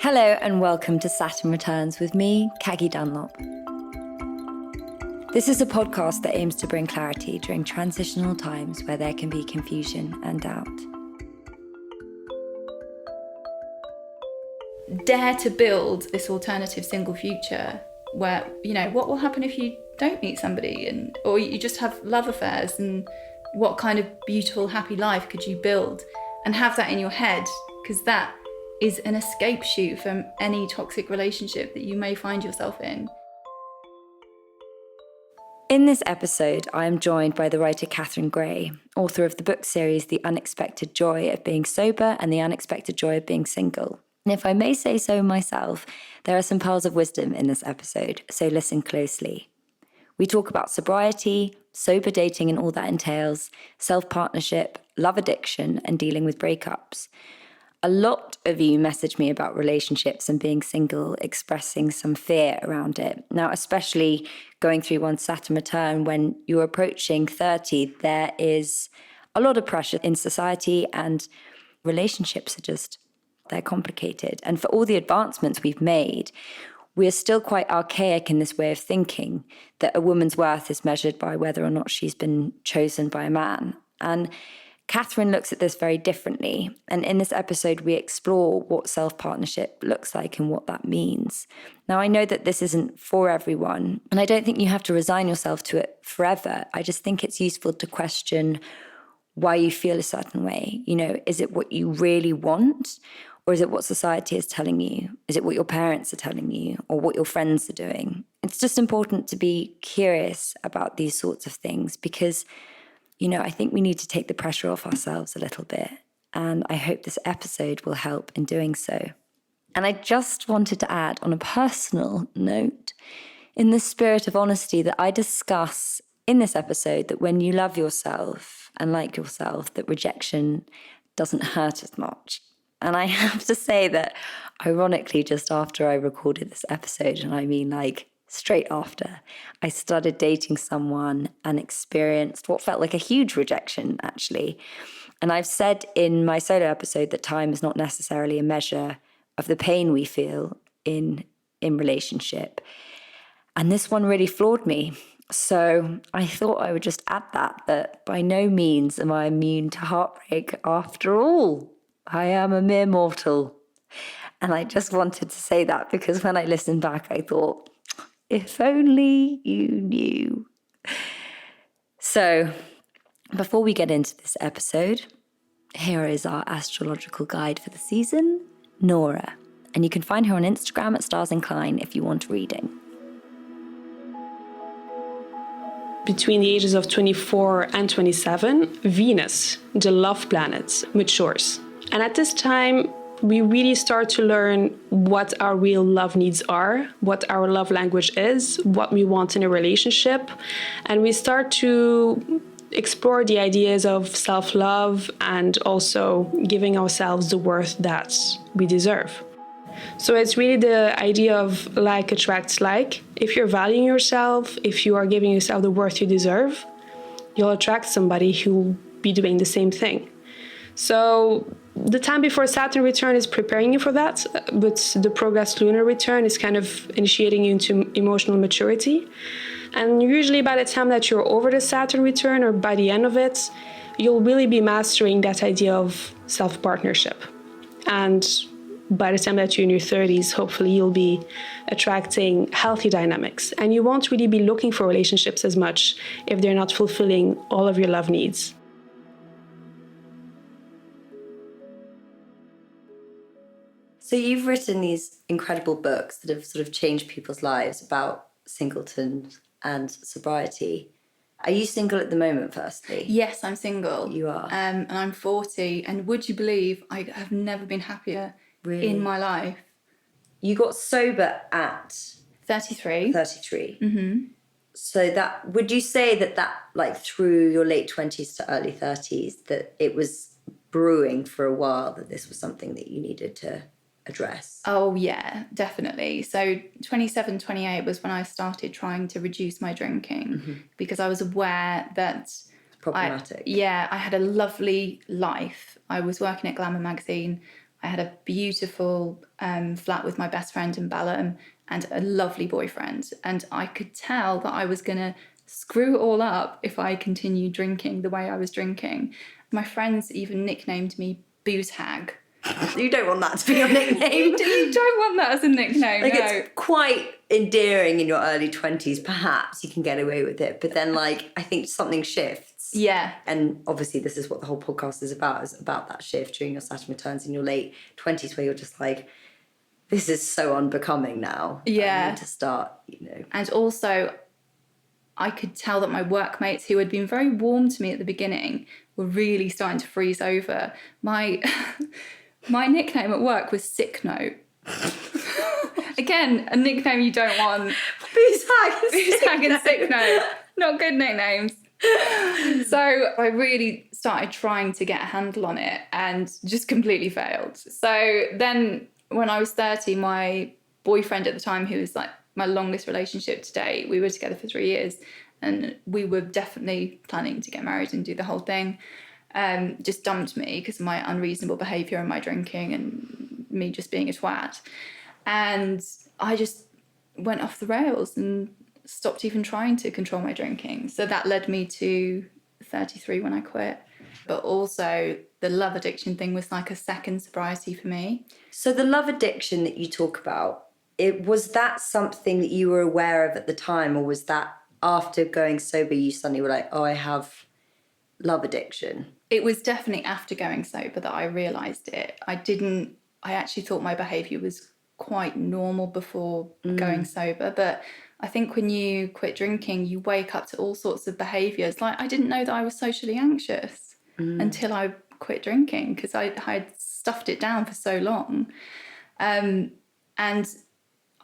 Hello and welcome to Saturn Returns with me, Caggie Dunlop. This is a podcast that aims to bring clarity during transitional times where there can be confusion and doubt. Dare to build this alternative single future where, what will happen if you don't meet somebody or you just have love affairs, and what kind of beautiful, happy life could you build, and have that in your head, because that is an escape chute from any toxic relationship that you may find yourself in. In this episode, I am joined by the writer Catherine Gray, author of the book series The Unexpected Joy of Being Sober and The Unexpected Joy of Being Single. And if I may say so myself, there are some pearls of wisdom in this episode, so listen closely. We talk about sobriety, sober dating and all that entails, self-partnership, love addiction, and dealing with breakups. A lot of you message me about relationships and being single, expressing some fear around it. Now, especially going through one Saturn return when you're approaching 30, there is a lot of pressure in society, and relationships they're complicated. And for all the advancements we've made, we're still quite archaic in this way of thinking that a woman's worth is measured by whether or not she's been chosen by a man. And Catherine looks at this very differently. And in this episode, we explore what self-partnership looks like and what that means. Now, I know that this isn't for everyone, and I don't think you have to resign yourself to it forever. I just think it's useful to question why you feel a certain way. Is it what you really want? Or is it what society is telling you? Is it what your parents are telling you, or what your friends are doing? It's just important to be curious about these sorts of things because, I think we need to take the pressure off ourselves a little bit. And I hope this episode will help in doing so. And I just wanted to add on a personal note, in the spirit of honesty, that I discuss in this episode that when you love yourself and like yourself, that rejection doesn't hurt as much. And I have to say that, ironically, just after I recorded this episode, and I mean straight after, I started dating someone and experienced what felt like a huge rejection, actually. And I've said in my solo episode that time is not necessarily a measure of the pain we feel in relationship. And this one really floored me. So I thought I would just add that by no means am I immune to heartbreak after all. I am a mere mortal. And I just wanted to say that because when I listened back, I thought, if only you knew. So before we get into this episode, here is our astrological guide for the season, Nora. And you can find her on Instagram at Stars Incline if you want reading. Between the ages of 24 and 27, Venus, the love planet, matures. And at this time, we really start to learn what our real love needs are, what our love language is, what we want in a relationship. And we start to explore the ideas of self-love and also giving ourselves the worth that we deserve. So it's really the idea of like attracts like. If you're valuing yourself, if you are giving yourself the worth you deserve, you'll attract somebody who will be doing the same thing. So the time before Saturn return is preparing you for that, but the progress lunar return is kind of initiating you into emotional maturity. And usually by the time that you're over the Saturn return, or by the end of it, you'll really be mastering that idea of self-partnership. And by the time that you're in your 30s, hopefully you'll be attracting healthy dynamics. And you won't really be looking for relationships as much if they're not fulfilling all of your love needs. So you've written these incredible books that have sort of changed people's lives about singleton and sobriety. Are you single at the moment, firstly? Yes, I'm single. You are? And I'm 40. And would you believe I have never been happier in my life? You got sober at 33. 33. Mm-hmm. So would you say that like through your late 20s to early 30s, that it was brewing for a while, that this was something that you needed to address? Oh yeah, definitely. So 27, 28 was when I started trying to reduce my drinking, because I was aware that problematic. I had a lovely life. I was working at Glamour magazine. I had a beautiful flat with my best friend in Balham and a lovely boyfriend. And I could tell that I was going to screw it all up if I continued drinking the way I was drinking. My friends even nicknamed me Booze Hag. You don't want that to be your nickname. You don't want that as a nickname, Like, no. it's quite endearing in your early 20s. Perhaps you can get away with it. But then, like, I think something shifts. Yeah. And obviously this is what the whole podcast is about that shift during your Saturn returns in your late 20s, where you're just like, this is so unbecoming now. Yeah. I need to start, And also, I could tell that my workmates, who had been very warm to me at the beginning, were really starting to freeze over. My nickname at work was Sick Note. Again, a nickname you don't want. Booze Hag and Sick Note. Not good nicknames. So I really started trying to get a handle on it and just completely failed. So then when I was 30, my boyfriend at the time, who was like my longest relationship to date, we were together for 3 years and we were definitely planning to get married and do the whole thing, just dumped me because of my unreasonable behaviour and my drinking and me just being a twat. And I just went off the rails and stopped even trying to control my drinking. So that led me to 33 when I quit. But also the love addiction thing was like a second sobriety for me. So the love addiction that you talk about, was that something that you were aware of at the time, or was that after going sober you suddenly were like, oh, I have love addiction? It was definitely after going sober that I realised it. I actually thought my behaviour was quite normal before going sober, but I think when you quit drinking, you wake up to all sorts of behaviours. Like, I didn't know that I was socially anxious until I quit drinking, because I had stuffed it down for so long. And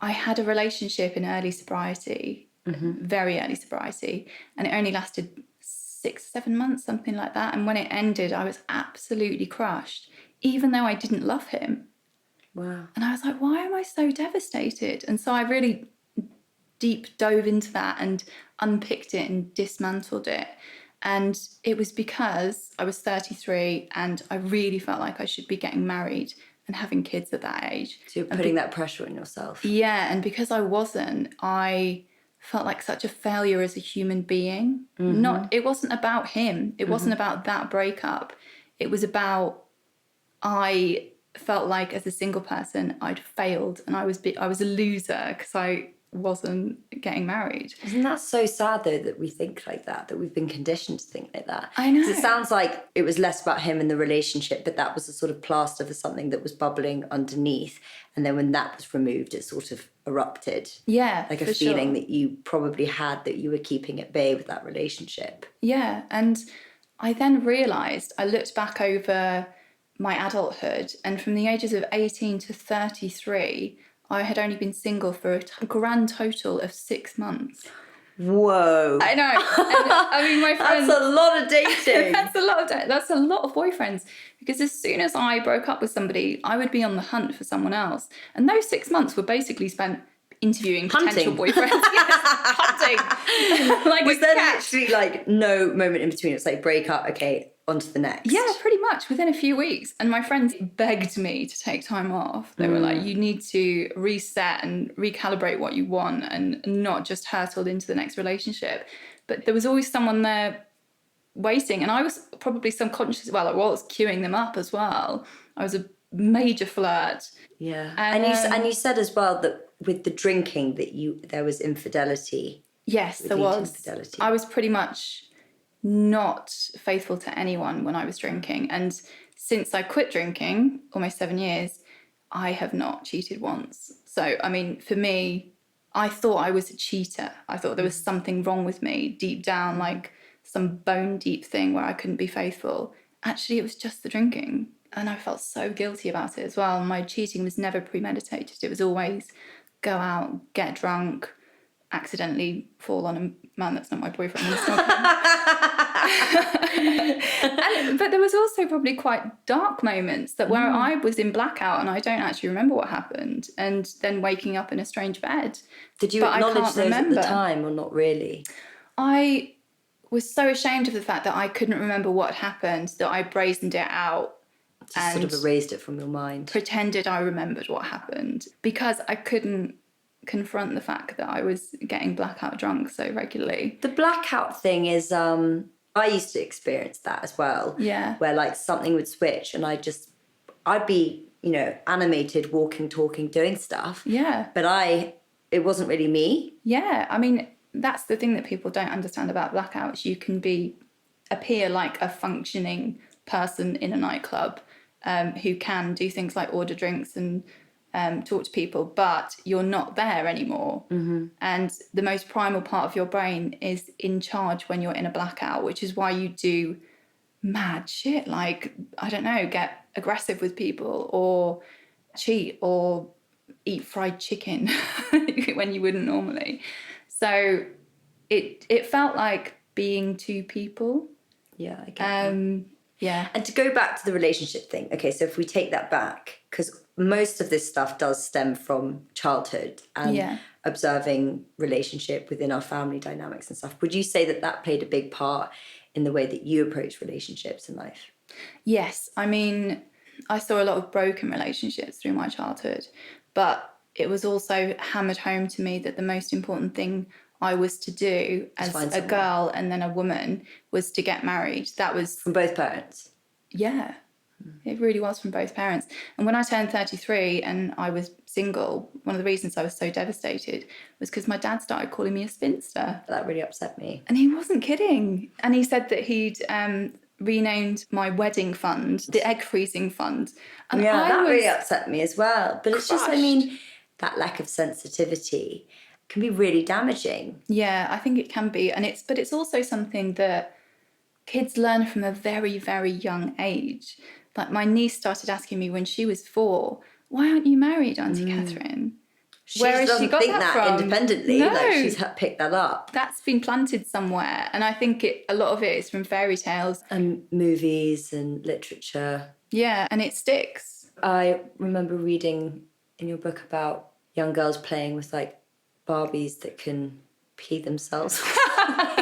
I had a relationship in early sobriety, very early sobriety, and it only lasted 6-7 months, something like that. And when it ended, I was absolutely crushed, even though I didn't love him. Wow. And I was like, why am I so devastated? And so I really deep dove into that and unpicked it and dismantled it. And it was because I was 33 and I really felt like I should be getting married and having kids at that age. So you're putting that pressure on yourself. Yeah, and because I wasn't, I felt like such a failure as a human being. It wasn't about him. It wasn't about that breakup. It was about, I felt like as a single person I'd failed and I was a loser because I wasn't getting married. Isn't that so sad though, that we think like that we've been conditioned to think like that? I know. 'Cause it sounds like it was less about him and the relationship, but that was a sort of plaster for something that was bubbling underneath, and then when that was removed it sort of erupted. Yeah, like a for feeling sure. that you probably had that you were keeping at bay with that relationship. Yeah, and I then realised, I looked back over my adulthood, and from the ages of 18 to 33, I had only been single for a grand total of 6 months. Whoa. I know. And, I mean, my friends... That's a lot of dating. That's a lot of boyfriends. Because as soon as I broke up with somebody, I would be on the hunt for someone else. And those 6 months were basically spent interviewing potential boyfriends. Yes, hunting. Like, was there actually like no moment in between? It's like break up, okay, on to the next. Yeah, pretty much within a few weeks. And my friends begged me to take time off. They were like, you need to reset and recalibrate what you want and not just hurtle into the next relationship. But there was always someone there waiting. And I was probably subconscious, I was queuing them up as well. I was a major flirt. Yeah. And you said as well that with the drinking that there was infidelity. Yes, there was. Infidelity. I was pretty much not faithful to anyone when I was drinking. And since I quit drinking, almost 7 years, I have not cheated once. So, I mean, for me, I thought I was a cheater. I thought there was something wrong with me deep down, like some bone deep thing where I couldn't be faithful. Actually, it was just the drinking. And I felt so guilty about it as well. My cheating was never premeditated. It was always go out, get drunk, accidentally fall on a man that's not my boyfriend. But there was also probably quite dark moments that where I was in blackout and I don't actually remember what happened, and then waking up in a strange bed. Did you acknowledge those at the time or not really? I was so ashamed of the fact that I couldn't remember what happened that I brazened it out Just sort of erased it from your mind. Pretended I remembered what happened because I couldn't confront the fact that I was getting blackout drunk so regularly. The blackout thing is, I used to experience that as well. Yeah. Where like something would switch and I'd be, you know, animated, walking, talking, doing stuff. Yeah. But it wasn't really me. Yeah. I mean, that's the thing that people don't understand about blackouts. You can appear like a functioning person in a nightclub who can do things like order drinks and talk to people, but you're not there anymore. Mm-hmm. And the most primal part of your brain is in charge when you're in a blackout, which is why you do mad shit, like, I don't know, get aggressive with people or cheat or eat fried chicken when you wouldn't normally. So it felt like being two people. Yeah, I get that. Yeah. And to go back to the relationship thing, okay, so if we take that back, because most of this stuff does stem from childhood and observing relationship within our family dynamics and stuff, would you say that played a big part in the way that you approach relationships in life? Yes. I mean, I saw a lot of broken relationships through my childhood, but it was also hammered home to me that the most important thing I was to do as a girl and then a woman was to get married. That was... From both parents? Yeah. It really was from both parents. And when I turned 33 and I was single, one of the reasons I was so devastated was because my dad started calling me a spinster. That really upset me. And he wasn't kidding. And he said that he'd renamed my wedding fund the egg freezing fund. And that really upset me as well. But it's just, I mean, that lack of sensitivity can be really damaging. Yeah, I think it can be. But it's also something that kids learn from a very, very young age. Like my niece started asking me when she was 4, why aren't you married, Auntie Catherine? Where doesn't she got think that from? Independently. No. Like she's picked that up. That's been planted somewhere. And I think a lot of it is from fairy tales. And movies and literature. Yeah, and it sticks. I remember reading in your book about young girls playing with like Barbies that can pee themselves.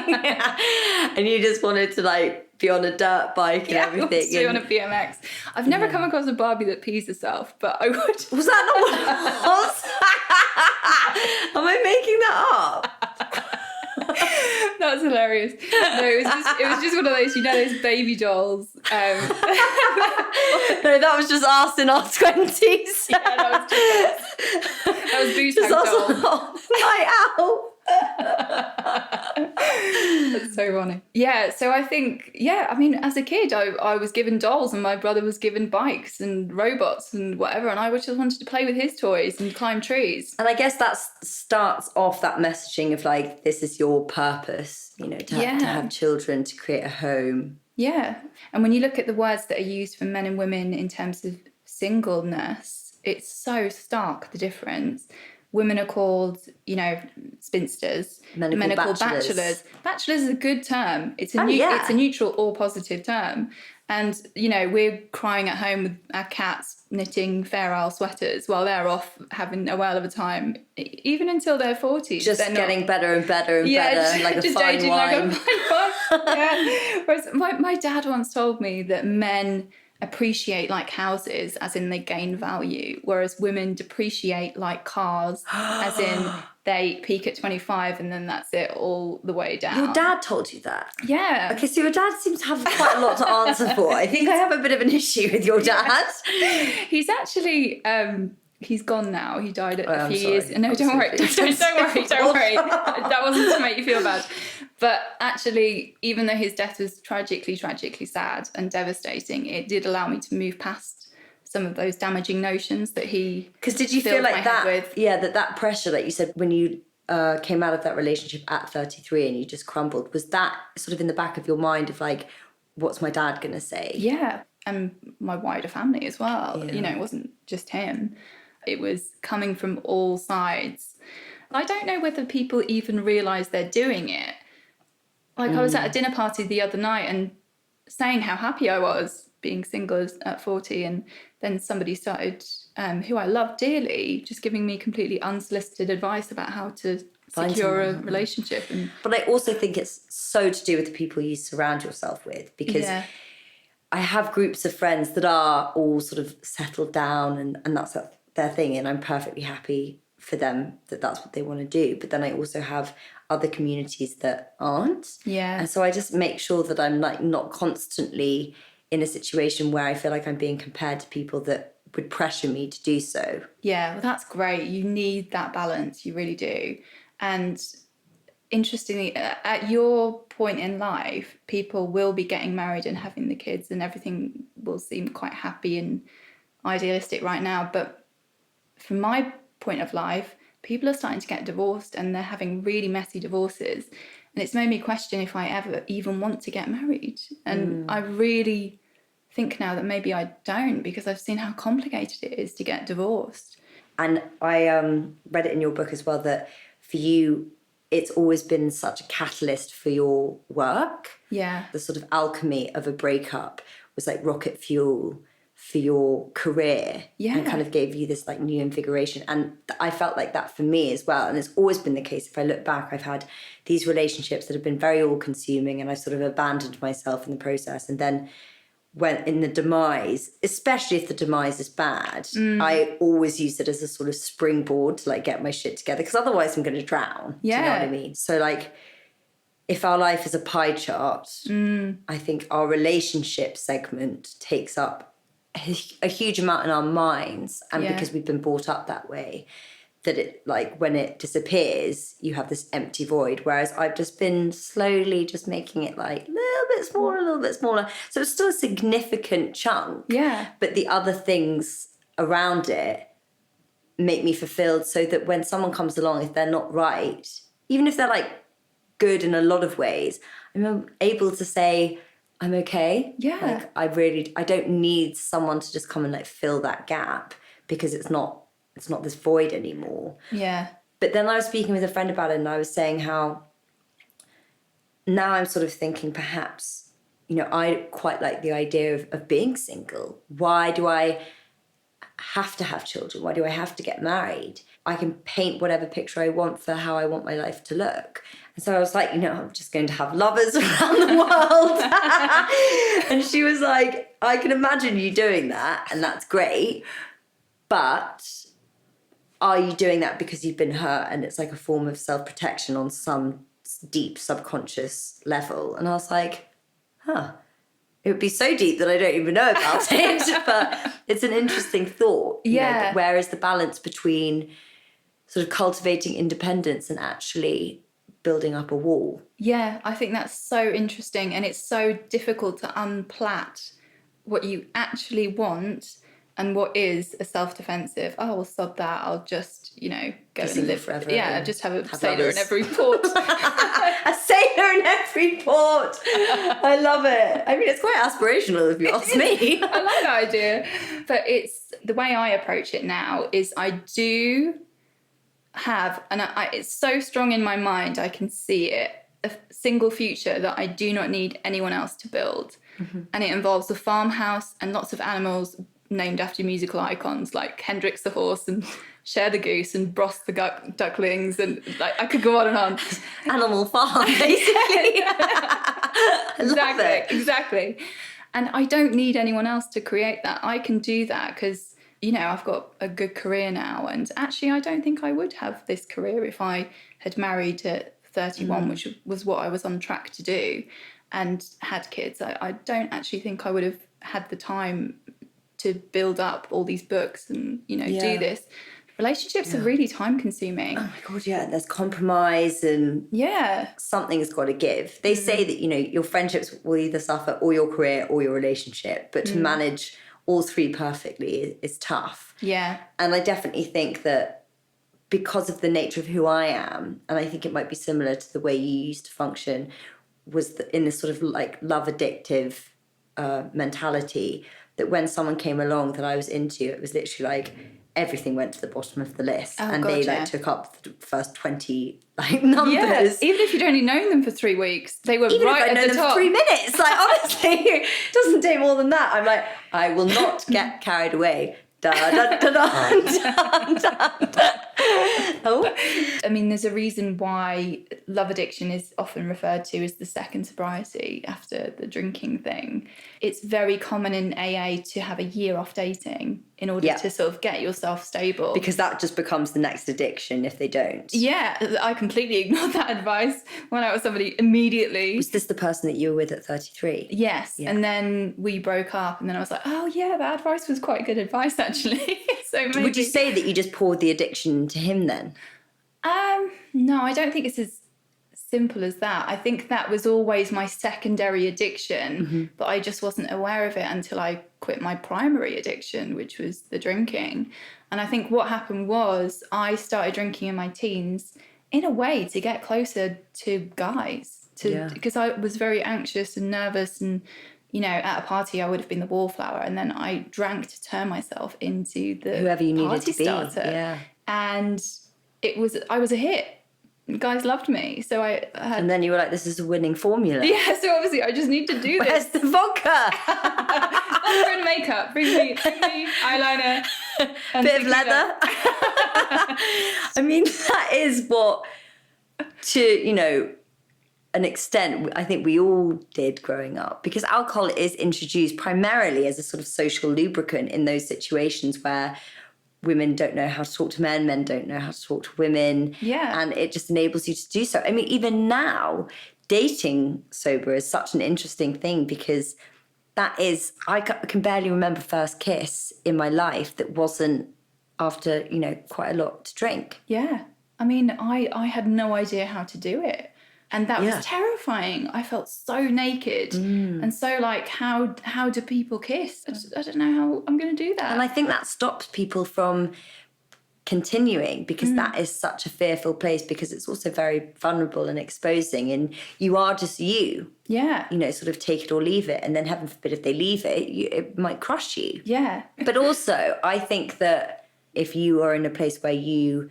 And you just wanted to like be on a dirt bike and everything. Yeah, on a BMX. I've never come across a Barbie that pees herself, but I would. Was that not what it was? Am I making that up? That was hilarious. No, it was just one of those, those baby dolls. No, that was just us in our 20s. Yeah, that was Boo-Tang doll. Night out. That's so funny. Yeah, so I think, I mean, as a kid, I was given dolls and my brother was given bikes and robots and whatever, and I just wanted to play with his toys and climb trees. And I guess that starts off that messaging of like, this is your purpose, to have children, to create a home. Yeah. And when you look at the words that are used for men and women in terms of singleness, it's so stark, the difference. Women are called, spinsters. Men are called bachelors. Bachelors is a good term. It's a neutral or positive term. And, we're crying at home with our cats knitting Fair Isle sweaters while they're off having a whale of a time, even until their 40s. Just getting better and better and better, like a fine wine. Yeah. Whereas my dad once told me that men appreciate like houses, as in they gain value, whereas women depreciate like cars, as in they peak at 25 and then that's it all the way down. Your dad told you that? Yeah. Okay, so your dad seems to have quite a lot to answer for. I think I have a bit of an issue with your dad. He's actually... he's gone now. He died a few years. No, don't worry. Don't worry. That wasn't to make you feel bad. But actually, even though his death was tragically sad and devastating, it did allow me to move past some of those damaging notions that he. Because did you feel like that? With. Yeah, that pressure, like you said, when you came out of that relationship at 33 and you just crumbled, was that sort of in the back of your mind of like, what's my dad gonna say? Yeah, and my wider family as well. Yeah. It wasn't just him. It was coming from all sides. I don't know whether people even realise they're doing it. Like I was at a dinner party the other night and saying how happy I was being single at 40, and then somebody started, who I love dearly, just giving me completely unsolicited advice about how to secure a relationship. But I also think it's so to do with the people you surround yourself with, because I have groups of friends that are all sort of settled down and that's their thing, and I'm perfectly happy for them that that's what they want to do. But then I also have other communities that aren't. Yeah. And so I just make sure that I'm like not constantly in a situation where I feel like I'm being compared to people that would pressure me to do so. Yeah, well, that's great. You need that balance. You really do. And interestingly, at your point in life, people will be getting married and having the kids, and everything will seem quite happy and idealistic right now. But from my point of life, people are starting to get divorced, and they're having really messy divorces. And it's made me question if I ever even want to get married. And I really think now that maybe I don't, because I've seen how complicated it is to get divorced. And I read it in your book as well that for you, it's always been such a catalyst for your work. Yeah. The sort of alchemy of a breakup was like rocket fuel for your career. Yeah. And kind of gave you this like new invigoration. And I felt like that for me as well. And it's always been the case. If I look back, I've had these relationships that have been very all-consuming, and I sort of abandoned myself in the process. And then when in the demise, especially if the demise is bad, I always use it as a sort of springboard to like get my shit together, because otherwise I'm going to drown. Yeah. Do you know what I mean? So like, if our life is a pie chart, I think our relationship segment takes up a huge amount in our minds, and because we've been brought up that way, that it like when it disappears, you have this empty void. Whereas I've just been slowly just making it like a little bit smaller. So it's still a significant chunk. Yeah. But the other things around it make me fulfilled, so that when someone comes along, if they're not right, even if they're like good in a lot of ways, I'm able to say, I'm okay. Yeah. Like I don't need someone to just come and like fill that gap, because it's not this void anymore. Yeah. But then I was speaking with a friend about it, and I was saying how now I'm sort of thinking perhaps, you know, I quite like the idea of being single. Why do I have to have children? Why do I have to get married? I can paint whatever picture I want for how I want my life to look. And so I was like, you know, I'm just going to have lovers around the world. And she was like, I can imagine you doing that, and that's great. But are you doing that because you've been hurt and it's like a form of self-protection on some deep subconscious level? And I was like, it would be so deep that I don't even know about it. But it's an interesting thought. Yeah. Where is the balance between sort of cultivating independence and actually building up a wall? Yeah, I think that's so interesting, and it's so difficult to unplat what you actually want and what is a self-defensive. Oh, well, sod that. I'll just, you know, go and live forever. Yeah, just have a sailor lovers. in every port. A sailor in every port. I love it. I mean, it's quite aspirational if you ask me. I like that idea. But it's the way I approach it now is I do have, and it's so strong in my mind, I can see it, a single future that I do not need anyone else to build. And it involves a farmhouse and lots of animals named after musical icons like Hendrix the horse and Cher the goose and Bros the ducklings, and like I could go on and on. Animal farm, basically. Exactly. And I don't need anyone else to create that. I can do that because, you know, I've got a good career now, and actually I don't think I would have this career if I had married at 31, which was what I was on track to do, and had kids. I don't actually think I would have had the time to build up all these books and, you know, do this. Relationships are really time consuming. Oh my God, yeah. There's compromise and something's got to give. They say that, you know, your friendships will either suffer, or your career, or your relationship, but to manage all three perfectly is tough. Yeah. And I definitely think that because of the nature of who I am, and I think it might be similar to the way you used to function, was in this sort of like love addictive mentality, that when someone came along that I was into, it was literally like everything went to the bottom of the list, and they took up the first 20 like numbers. Yeah. Even if you'd only known them for 3 weeks, they were Even right if I'd at known the them top. for 3 minutes, like honestly, it doesn't take more than that. I'm like, I will not get carried away. Da, da, da, da, da, da. Oh, I mean, there's a reason why love addiction is often referred to as the second sobriety after the drinking thing. It's very common in AA to have a year off dating in order to sort of get yourself stable. because that just becomes the next addiction if they don't. Yeah, I completely ignored that advice. Went out with somebody immediately. Was this the person that you were with at 33? Yes. Yeah. And then we broke up, and then I was like, oh yeah, that advice was quite good advice actually. So maybe... Would you say that you just poured the addiction to him then? No, I don't think it's as simple as that. I think that was always my secondary addiction, but I just wasn't aware of it until I quit my primary addiction, which was the drinking. And I think what happened was I started drinking in my teens in a way to get closer to guys, because I was very anxious and nervous, and you know, at a party I would have been the wallflower, and then I drank to turn myself into the whoever you needed party to be. starter. Yeah. And I was a hit. Guys loved me, so I had... And then you were like, this is a winning formula. Yeah, so obviously I just need to do Where's this. the vodka? Vodka and makeup. Bring me eyeliner. And Bit of tequila. leather. I mean, that is what, to, you know, an extent, I think we all did growing up, because alcohol is introduced primarily as a sort of social lubricant in those situations where women don't know how to talk to men, men don't know how to talk to women. Yeah. And it just enables you to do so. I mean, even now, dating sober is such an interesting thing, because that is, I can barely remember first kiss in my life that wasn't after, you know, quite a lot to drink. Yeah. I mean, I had no idea how to do it. And that was terrifying. I felt so naked and so like, how do people kiss? I don't know how I'm going to do that. And I think that stops people from continuing, because that is such a fearful place, because it's also very vulnerable and exposing, and you are just you. Yeah. You know, sort of take it or leave it. And then heaven forbid if they leave it, it might crush you. Yeah. But also, I think that if you are in a place where you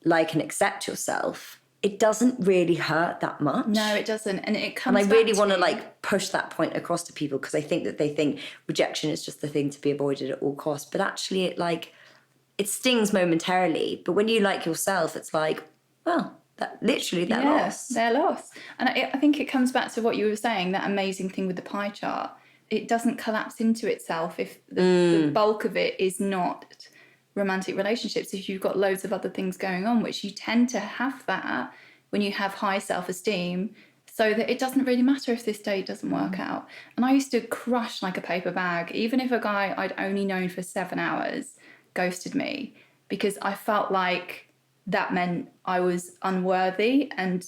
like and accept yourself, it doesn't really hurt that much. No, it doesn't. And it comes And I really want to to like push that point across to people, because I think that they think rejection is just the thing to be avoided at all costs. But actually it stings momentarily. But when you like yourself, it's like, well, that literally they're lost. They're lost. And I think it comes back to what you were saying, that amazing thing with the pie chart. It doesn't collapse into itself if the bulk of it is not romantic relationships. If you've got loads of other things going on, which you tend to have that when you have high self-esteem, so that it doesn't really matter if this date doesn't work out. And I used to crush like a paper bag, even if a guy I'd only known for 7 hours ghosted me, because I felt like that meant I was unworthy and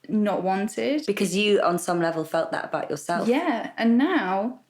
not wanted. Because you, on some level, felt that about yourself. Yeah. And now,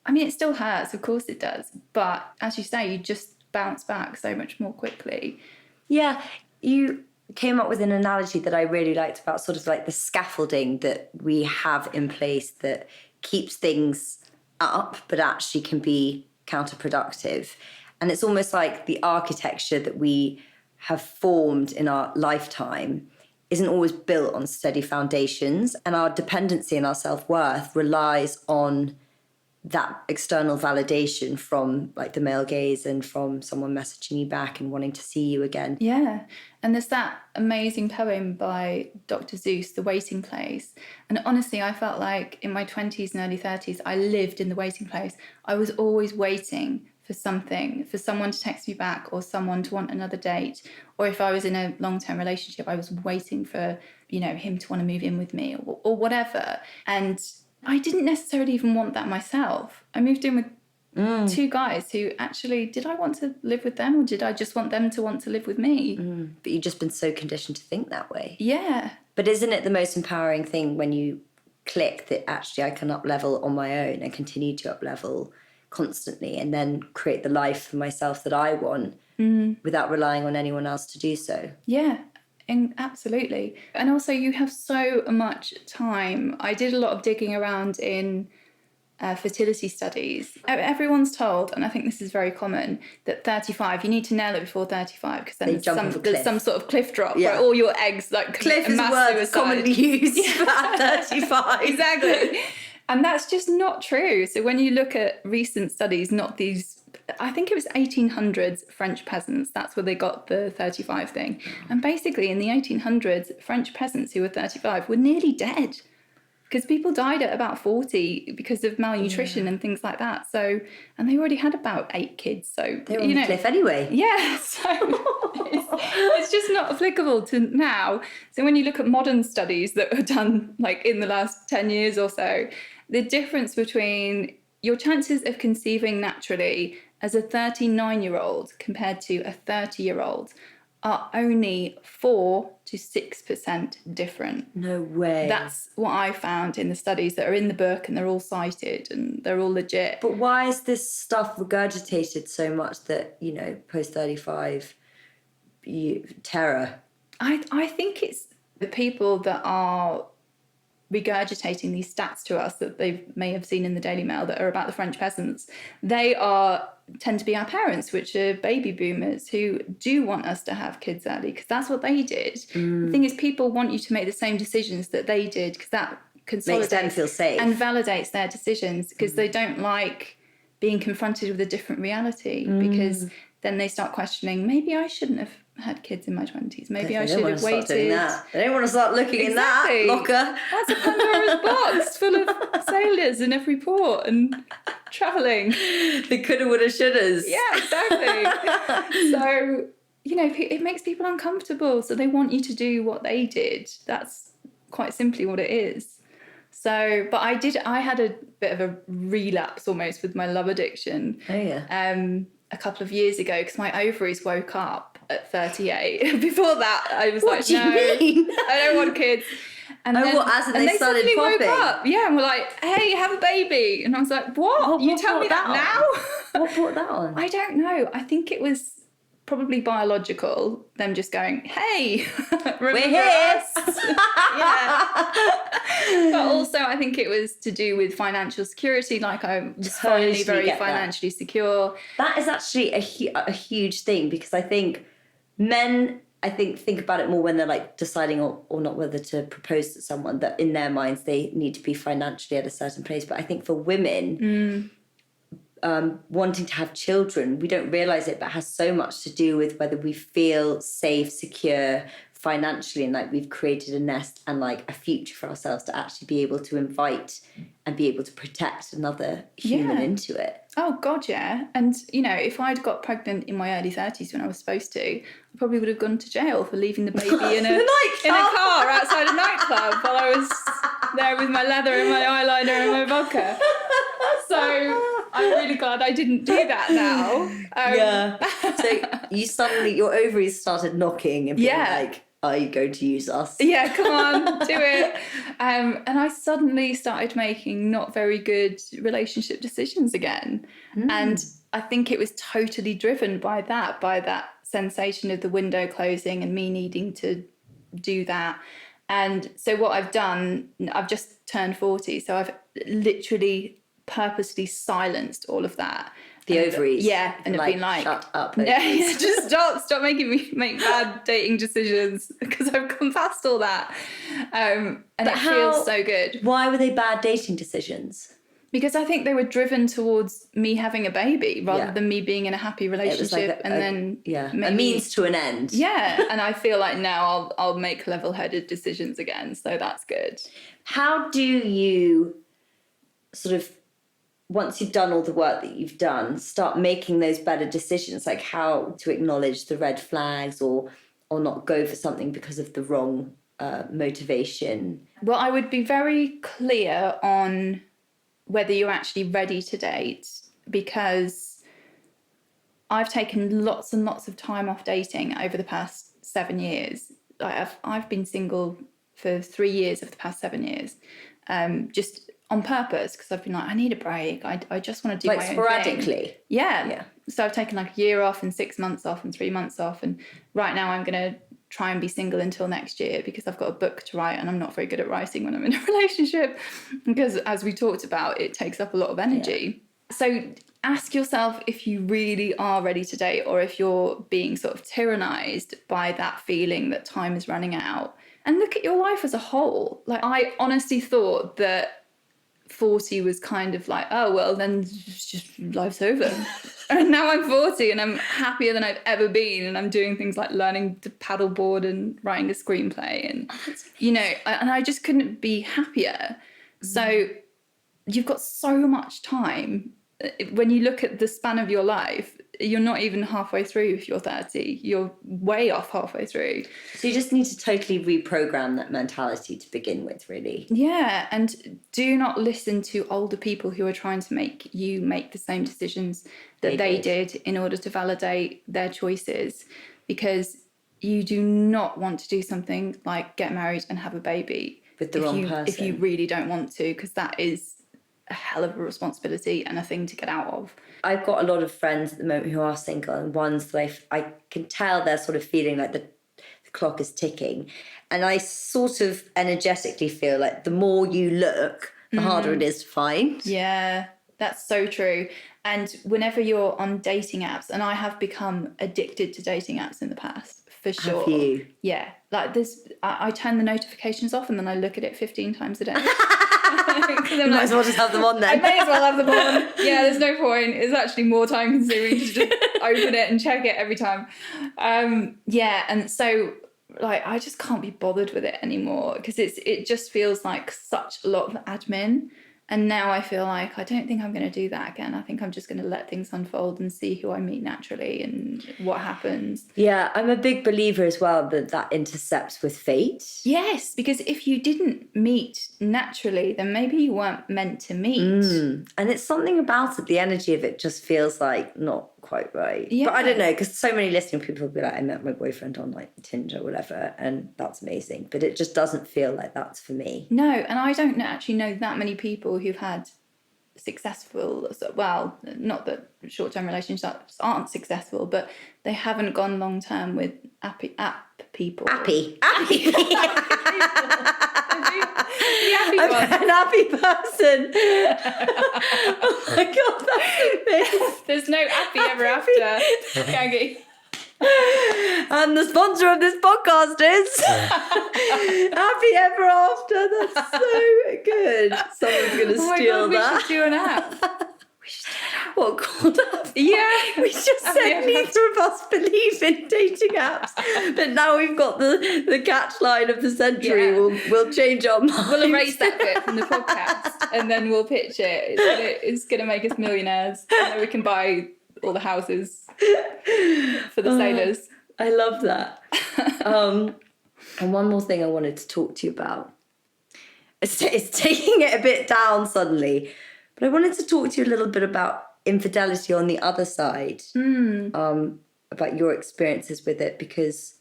I mean, it still hurts, of course it does. But as you say, you just bounce back so much more quickly. Yeah, you came up with an analogy that I really liked about sort of like the scaffolding that we have in place that keeps things up, but actually can be counterproductive. And it's almost like the architecture that we have formed in our lifetime isn't always built on steady foundations, and our dependency and our self-worth relies on that external validation from like the male gaze and from someone messaging you back and wanting to see you again. Yeah. And there's that amazing poem by Dr. Seuss, The Waiting Place. And honestly, I felt like in my 20s and early 30s, I lived in the waiting place. I was always waiting for something, for someone to text me back, or someone to want another date. Or if I was in a long-term relationship, I was waiting for, you know, him to want to move in with me, or whatever. And I didn't necessarily even want that myself. I moved in with 2 guys who actually, did I want to live with them, or did I just want them to want to live with me? But you've just been so conditioned to think that way. Yeah. But isn't it the most empowering thing when you click that actually I can up-level on my own and continue to up-level constantly, and then create the life for myself that I want without relying on anyone else to do so? Yeah. Absolutely. And also you have so much time. I did a lot of digging around in fertility studies. Everyone's told, and I think this is very common, that 35, you need to nail it before 35, because then there's some sort of cliff drop where all your eggs like cliff is a word commonly used for at 35. Exactly. And that's just not true. So when you look at recent studies, not these I think it was 1800s French peasants. That's where they got the 35 thing. And basically in the 1800s, French peasants who were 35 were nearly dead because people died at about 40 because of malnutrition and things like that. So, and they already had about 8 kids. So They were on the cliff anyway. Yeah, so it's just not applicable to now. So when you look at modern studies that were done like in the last 10 years or so, the difference between your chances of conceiving naturally as a 39-year-old compared to a 30-year-old are only 4 to 6% different. No way. That's what I found in the studies that are in the book, and they're all cited and they're all legit. But why is this stuff regurgitated so much that, post 35 terror? I think it's the people that are regurgitating these stats to us that they may have seen in the Daily Mail that are about the French peasants. They tend to be our parents, which are baby boomers who do want us to have kids early because that's what they did. The thing is, people want you to make the same decisions that they did because that consolidates Makes them feel safe and validates their decisions because they don't like being confronted with a different reality because then they start questioning, maybe I shouldn't have had kids in my 20s. Maybe I should have waited. They don't want to start looking in that locker. That's a Pandora's box full of sailors in every port and travelling. The coulda, woulda, shouldas. Yeah, exactly. So, it makes people uncomfortable. So they want you to do what they did. That's quite simply what it is. So, but I had a bit of a relapse almost with my love addiction. Oh, yeah. A couple of years ago because my ovaries woke up at 38. Before that, I was What do you mean? I don't want kids. And they started suddenly popping? woke up. Yeah, and were like, hey, have a baby. And I was like, what? You tell me that now? What brought that on? I don't know. I think it was probably biological, them just going, hey, we're here. Yeah. But also I think it was to do with financial security, like I was finally very financially secure. That is actually a huge thing because I think men think about it more when they're like deciding or not whether to propose to someone, that in their minds they need to be financially at a certain place. But I think for women, wanting to have children, we don't realise it, but it has so much to do with whether we feel safe, secure financially, and like we've created a nest and like a future for ourselves to actually be able to invite and be able to protect another human into it. Oh God, yeah. And if I'd got pregnant in my early 30s when I was supposed to, I probably would have gone to jail for leaving the baby in a car outside a nightclub while I was there with my leather and my eyeliner and my vodka. So I'm really glad I didn't do that now. So your ovaries started knocking and being like, are you going to use us? Yeah, come on, do it. And I suddenly started making not very good relationship decisions again. And I think it was totally driven by that sensation of the window closing and me needing to do that. And so what I've done, I've just turned 40, so I've literally purposely silenced all of that. The ovaries. Yeah, and it's been like, shut up. Yeah, just stop making me make bad dating decisions because I've gone past all that. And it feels so good. Why were they bad dating decisions? Because I think they were driven towards me having a baby rather than me being in a happy relationship a means to an end. Yeah, and I feel like now I'll make level-headed decisions again, so that's good. How do you sort of, once you've done all the work that you've done, start making those better decisions, like how to acknowledge the red flags or not go for something because of the wrong motivation? Well, I would be very clear on whether you're actually ready to date, because I've taken lots and lots of time off dating over the past 7 years. I've been single for 3 years of the past 7 years, just on purpose, because I've been like, I need a break. I just want to do my own thing. Sporadically. Yeah. So I've taken like a year off and 6 months off and 3 months off. And right now I'm going to try and be single until next year because I've got a book to write and I'm not very good at writing when I'm in a relationship because, as we talked about, it takes up a lot of energy. Yeah. So ask yourself if you really are ready to date or if you're being sort of tyrannized by that feeling that time is running out. And look at your life as a whole. Like, I honestly thought that 40 was kind of like, oh, well, then just life's over. And now I'm 40 and I'm happier than I've ever been. And I'm doing things like learning to paddleboard and writing a screenplay. And, I just couldn't be happier. So you've got so much time. When you look at the span of your life, you're not even halfway through if you're 30. You're way off halfway through. So you just need to totally reprogram that mentality to begin with, really. Yeah, and do not listen to older people who are trying to make you make the same decisions that they did in order to validate their choices, because you do not want to do something like get married and have a baby with the wrong person. If you really don't want to, because that is a hell of a responsibility and a thing to get out of. I've got a lot of friends at the moment who are single, and ones that I can tell they're sort of feeling like the clock is ticking. And I sort of energetically feel like the more you look, the harder it is to find. Yeah, that's so true. And whenever you're on dating apps, and I have become addicted to dating apps in the past, for sure. Have you? Yeah. Like this, I turn the notifications off and then I look at it 15 times a day. You might as well just have them on then. I may as well have them on. Yeah, there's no point. It's actually more time consuming to just open it and check it every time. Yeah, and so like I just can't be bothered with it anymore, because it just feels like such a lot of admin. And now I feel like I don't think I'm going to do that again. I think I'm just going to let things unfold and see who I meet naturally and what happens. Yeah, I'm a big believer as well that intercepts with fate. Yes, because if you didn't meet naturally, then maybe you weren't meant to meet. And it's something about it, the energy of it just feels like not quite right. Yeah. But I don't know, because so many listening people will be like, I met my boyfriend on like Tinder or whatever, and that's amazing. But it just doesn't feel like that's for me. No, and I don't actually know that many people who've had successful, well, not that short-term relationships aren't successful, but they haven't gone long-term with app people. Happy. I'm an happy person. Oh my God, that's so big. There's no happy ever after, Caggie. And the sponsor of this podcast is Happy Ever After. That's so good. Someone's going to steal that. We should do an app. What, called up? Yeah. We just said neither of us believe in dating apps. But now we've got the catch line of the century. Yeah. We'll change our minds. We'll erase that bit from the podcast and then we'll pitch it. It's gonna make us millionaires. And then we can buy all the houses for the sailors. I love that. And one more thing I wanted to talk to you about. It's taking it a bit down suddenly. But I wanted to talk to you a little bit about infidelity on the other side, about your experiences with it, because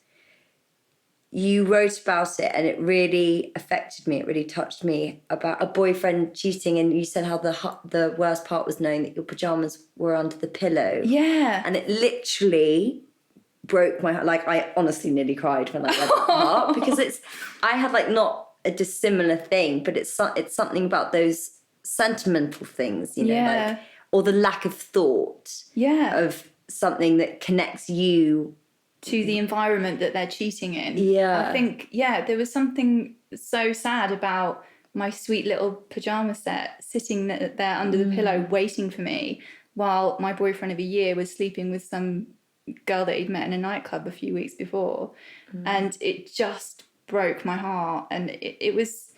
you wrote about it and it really affected me. It really touched me, about a boyfriend cheating, and you said how the worst part was knowing that your pajamas were under the pillow. Yeah. And it literally broke my heart. Like, I honestly nearly cried when I read that part, because I had like not a dissimilar thing, but it's something about those sentimental things, like, or the lack of thought of something that connects you to the environment that they're cheating in. Yeah. I think, there was something so sad about my sweet little pajama set sitting there under the pillow waiting for me while my boyfriend of a year was sleeping with some girl that he'd met in a nightclub a few weeks before. And it just broke my heart. And it was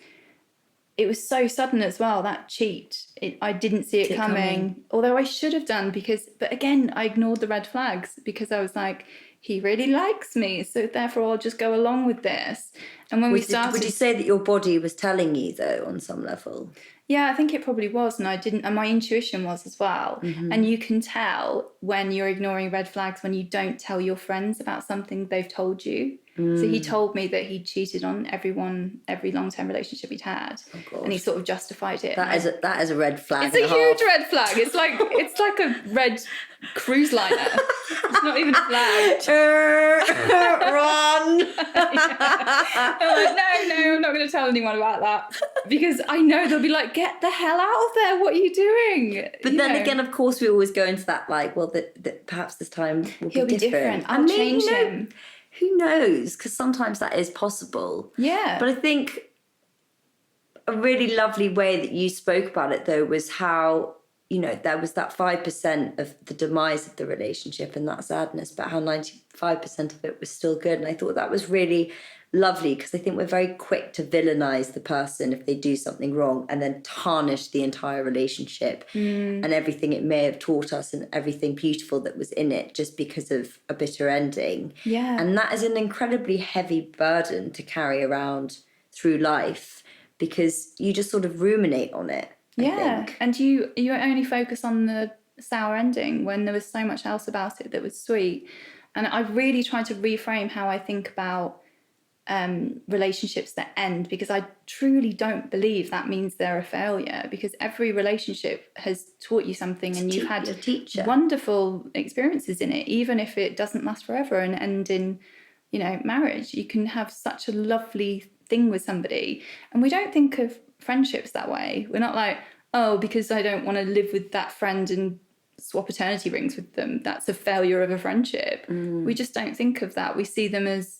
so sudden as well, that cheat. I didn't see it coming, although I should have done, but again, I ignored the red flags because I was like, he really likes me, so therefore I'll just go along with this. And when we started... Would you say that your body was telling you, though, on some level? Yeah, I think it probably was, and my intuition was as well. And you can tell when you're ignoring red flags when you don't tell your friends about something they've told you. So he told me that he'd cheated on every long-term relationship he'd had, and he sort of justified it. That is a red flag. It's a huge red flag. It's like a red cruise liner. It's not even a flag. Run! I'm like, no, I'm not going to tell anyone about that, because I know they'll be like, get the hell out of there. What are you doing? But then again, of course, we always go into that like, well, that perhaps this time he'll be different. I'll change him. Who knows? Because sometimes that is possible. Yeah. But I think a really lovely way that you spoke about it, though, was how, there was that 5% of the demise of the relationship and that sadness, but how 95% of it was still good. And I thought that was really lovely, because I think we're very quick to villainize the person if they do something wrong and then tarnish the entire relationship and everything it may have taught us and everything beautiful that was in it just because of a bitter ending. Yeah. And that is an incredibly heavy burden to carry around through life, because you just sort of ruminate on it. I think. And you only focus on the sour ending when there was so much else about it that was sweet. And I really tried to reframe how I think about relationships that end, because I truly don't believe that means they're a failure, because every relationship has taught you something and you've had wonderful experiences in it, even if it doesn't last forever and end in, marriage. You can have such a lovely thing with somebody, and we don't think of friendships that way. We're not like, oh, because I don't want to live with that friend and swap eternity rings with them, that's a failure of a friendship. We just don't think of that. We see them as,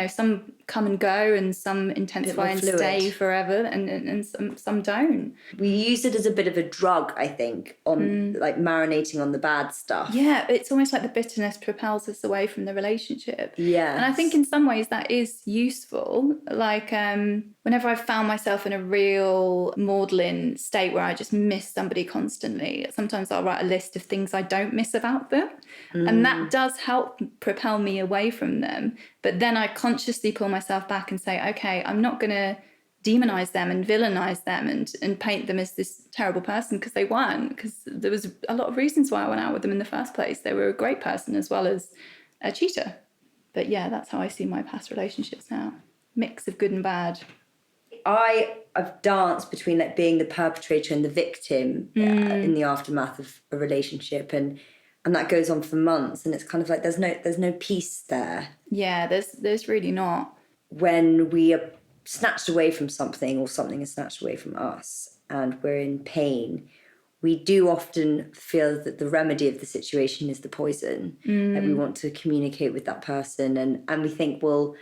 some come and go and some intensify and stay forever, and some don't. We use it as a bit of a drug, I think, on like marinating on the bad stuff. Yeah, it's almost like the bitterness propels us away from the relationship. Yeah. And I think in some ways that is useful. Like whenever I've found myself in a real maudlin state where I just miss somebody constantly, sometimes I'll write a list of things I don't miss about them. And that does help propel me away from them. But then I consciously pull myself back and say, okay, I'm not going to demonize them and villainize them and paint them as this terrible person, because they weren't, because there was a lot of reasons why I went out with them in the first place. They were a great person as well as a cheater. But yeah, that's how I see my past relationships now. Mix of good and bad. I've danced between like being the perpetrator and the victim in the aftermath of a relationship, and that goes on for months, and it's kind of like there's no peace there. Yeah, there's really not. When we are snatched away from something, or something is snatched away from us, and we're in pain, we do often feel that the remedy of the situation is the poison. That we want to communicate with that person, and we think, well,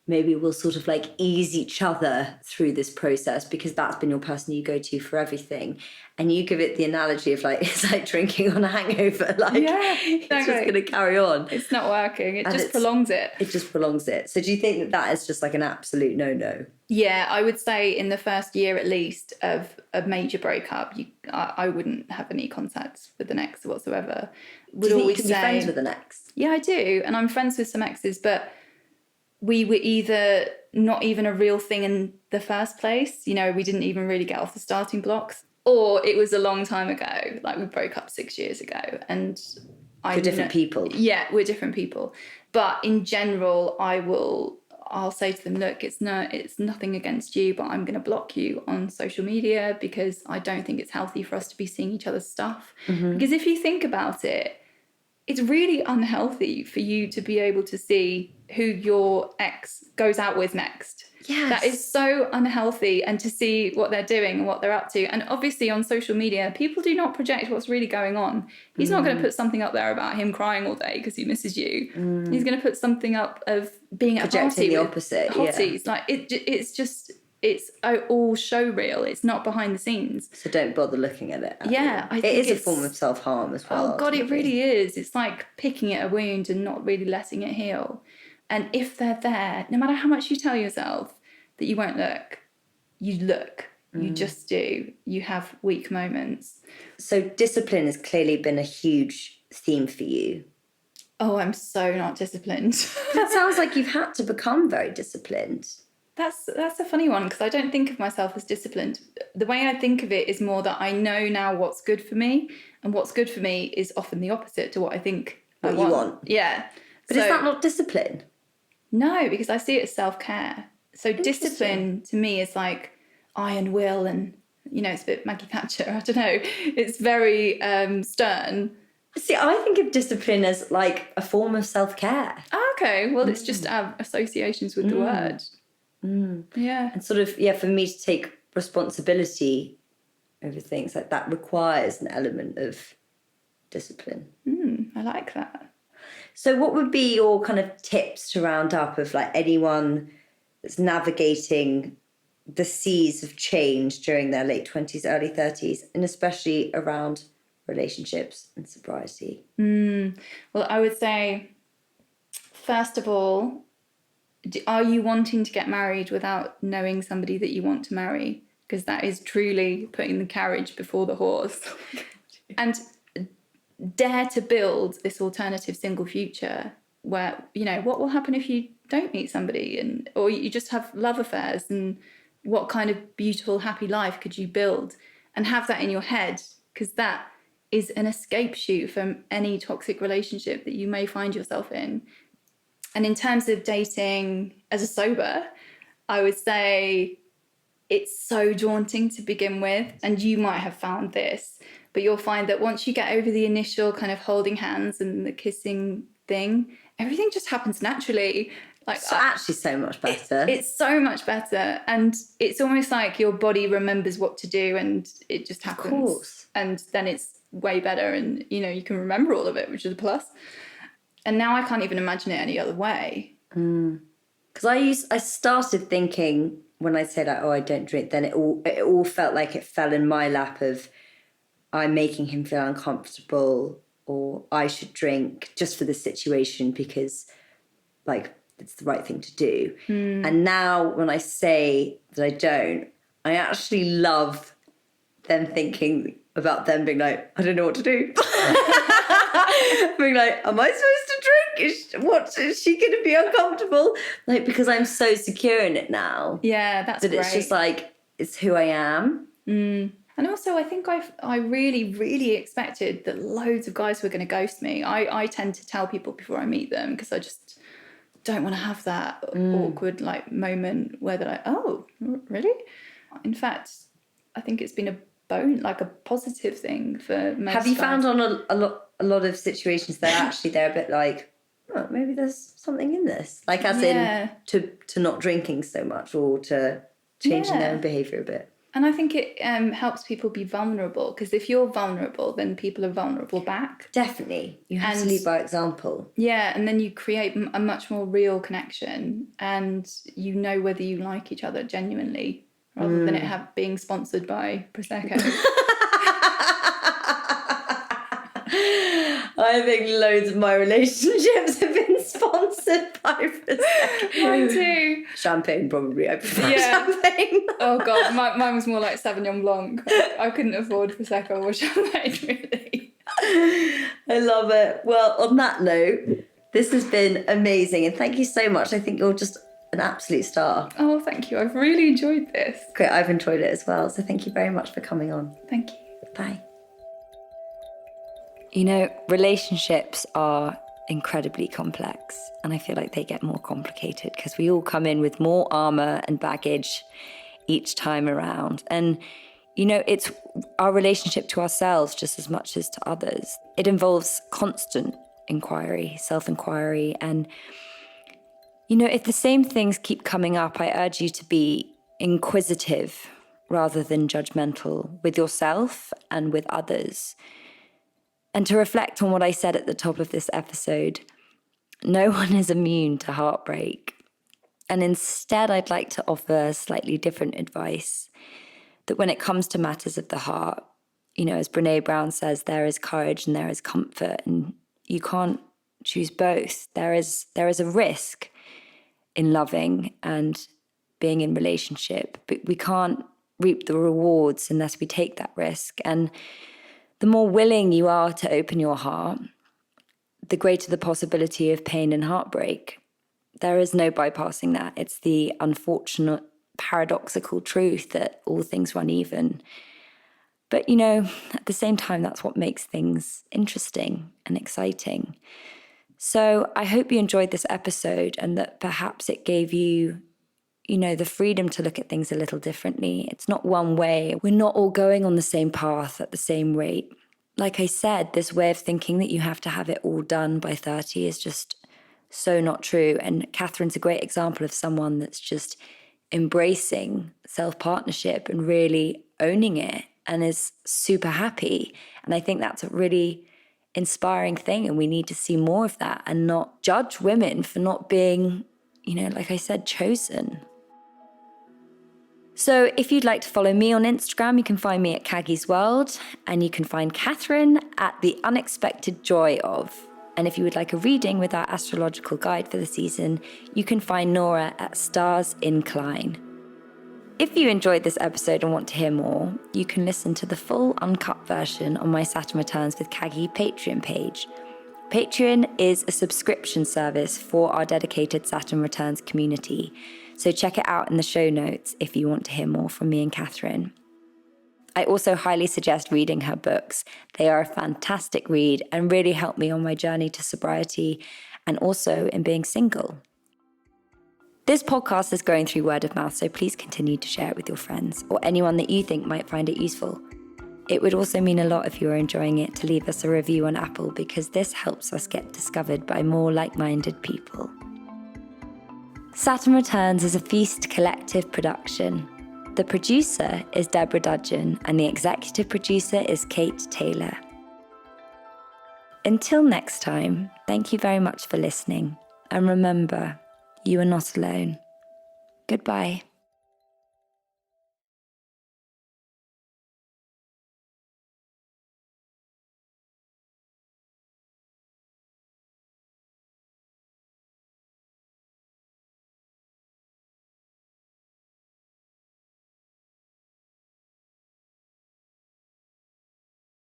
maybe we'll sort of like ease each other through this process, because that's been your person you go to for everything. And you give it the analogy of like, it's like drinking on a hangover. Like, it's just going to carry on. It's not working. It just prolongs it. It just prolongs it. So do you think that is just like an absolute no-no? Yeah, I would say in the first year at least of a major breakup, I wouldn't have any contact with the next whatsoever. Do you think you can be friends with the next? Yeah, I do. And I'm friends with some exes, but we were either not even a real thing in the first place, we didn't even really get off the starting blocks, or it was a long time ago, like we broke up 6 years ago, and we're different people. Yeah, we're different people. But in general, I'll say to them, look, it's nothing against you, but I'm going to block you on social media, because I don't think it's healthy for us to be seeing each other's stuff. Because if you think about it, it's really unhealthy for you to be able to see who your ex goes out with next. Yes. That is so unhealthy, and to see what they're doing and what they're up to. And obviously on social media, people do not project what's really going on. He's not going to put something up there about him crying all day because he misses you. He's going to put something up of being at a party the with opposite, hotties. Yeah. Like it's all show reel. It's not behind the scenes. So don't bother looking at it. Yeah, I think it is a form of self-harm as well. Oh God, it really is. It's like picking at a wound and not really letting it heal. And if they're there, no matter how much you tell yourself that you won't look, you look. You just do. You have weak moments. So discipline has clearly been a huge theme for you. Oh, I'm so not disciplined. It sounds like you've had to become very disciplined. That's a funny one, because I don't think of myself as disciplined. The way I think of it is more that I know now what's good for me, and what's good for me is often the opposite to what I think what you want. Yeah. But is that not discipline? No, because I see it as self-care. So discipline to me is like iron will, and it's a bit Maggie Thatcher. I don't know. It's very stern. See, I think of discipline as like a form of self-care. Oh, okay. Well, it's just our associations with the word. Yeah. And sort of, for me to take responsibility over things like that requires an element of discipline. I like that. So what would be your kind of tips to round up of like anyone that's navigating the seas of change during their late 20s, early 30s, and especially around relationships and sobriety? Well, I would say, first of all, are you wanting to get married without knowing somebody that you want to marry? Because that is truly putting the carriage before the horse. And dare to build this alternative single future where, what will happen if you don't meet somebody or you just have love affairs, and what kind of beautiful, happy life could you build? And have that in your head, because that is an escape chute from any toxic relationship that you may find yourself in. And in terms of dating as a sober, I would say it's so daunting to begin with. And you might have found this, but you'll find that once you get over the initial kind of holding hands and the kissing thing, everything just happens naturally. So actually so much better. It's so much better. And it's almost like your body remembers what to do and it just happens. Of course. And then it's way better, and, you can remember all of it, which is a plus. And now I can't even imagine it any other way. Because I started thinking when I said, like, oh, I don't drink, then it all felt like it fell in my lap of I'm making him feel uncomfortable, or I should drink just for the situation because, like, it's the right thing to do. And now when I say that I don't, I actually love them thinking about them being like, I don't know what to do. Being like, am I supposed to drink? Is she going to be uncomfortable? Like, because I'm so secure in it now. Yeah, that's that great. It's just like, it's who I am. And also, I think I really, really expected that loads of guys were going to ghost me. I tend to tell people before I meet them, because I just don't want to have that awkward moment where they're like, oh, really? In fact, I think it's been a positive thing for most Have you guys. found on a lot of situations that actually they're a bit like, oh, maybe there's something in this, like as in to not drinking so much, or to changing their own behaviour a bit? And I think it helps people be vulnerable, because if you're vulnerable, then people are vulnerable back. Definitely. You have to lead by example. Yeah, and then you create a much more real connection, and you know whether you like each other genuinely, rather than it being sponsored by Prosecco. I think loads of my relationships have been sponsored by Prosecco. Mine too. Champagne, probably. I prefer champagne. Oh God, mine was more like Sauvignon Blanc. I couldn't afford Prosecco or champagne, really. I love it. Well, on that note, this has been amazing, and thank you so much. I think you're just an absolute star. Oh, thank you. I've really enjoyed this. Great, I've enjoyed it as well. So thank you very much for coming on. Thank you. Bye. Relationships are incredibly complex, and I feel like they get more complicated because we all come in with more armor and baggage each time around. And, it's our relationship to ourselves just as much as to others. It involves constant inquiry, self-inquiry, and if the same things keep coming up, I urge you to be inquisitive rather than judgmental with yourself and with others. And to reflect on what I said at the top of this episode, no one is immune to heartbreak. And instead, I'd like to offer slightly different advice, that when it comes to matters of the heart, as Brené Brown says, there is courage and there is comfort, and you can't choose both. There is a risk in loving and being in relationship, but we can't reap the rewards unless we take that risk. And the more willing you are to open your heart, the greater the possibility of pain and heartbreak. There is no bypassing that. It's the unfortunate, paradoxical truth that all things run even. But, at the same time, that's what makes things interesting and exciting. So I hope you enjoyed this episode, and that perhaps it gave you, the freedom to look at things a little differently. It's not one way. We're not all going on the same path at the same rate. Like I said, this way of thinking that you have to have it all done by 30 is just so not true. And Catherine's a great example of someone that's just embracing self-partnership and really owning it and is super happy. And I think that's a really inspiring thing, and we need to see more of that and not judge women for not being, like I said, chosen. So if you'd like to follow me on Instagram, you can find me at Caggie's World, and you can find Catherine at The Unexpected Joy Of. And if you would like a reading with our astrological guide for the season, you can find Nora at Stars Incline. If you enjoyed this episode and want to hear more, you can listen to the full uncut version on my Saturn Returns with Caggie Patreon page. Patreon is a subscription service for our dedicated Saturn Returns community, so check it out in the show notes if you want to hear more from me and Catherine. I also highly suggest reading her books. They are a fantastic read and really help me on my journey to sobriety and also in being single. This podcast is going through word of mouth, so please continue to share it with your friends or anyone that you think might find it useful. It would also mean a lot if you are enjoying it to leave us a review on Apple, because this helps us get discovered by more like-minded people. Saturn Returns is a Feast collective production. The producer is Deborah Dudgeon and the executive producer is Kate Taylor. Until next time, thank you very much for listening. And remember, you are not alone. Goodbye.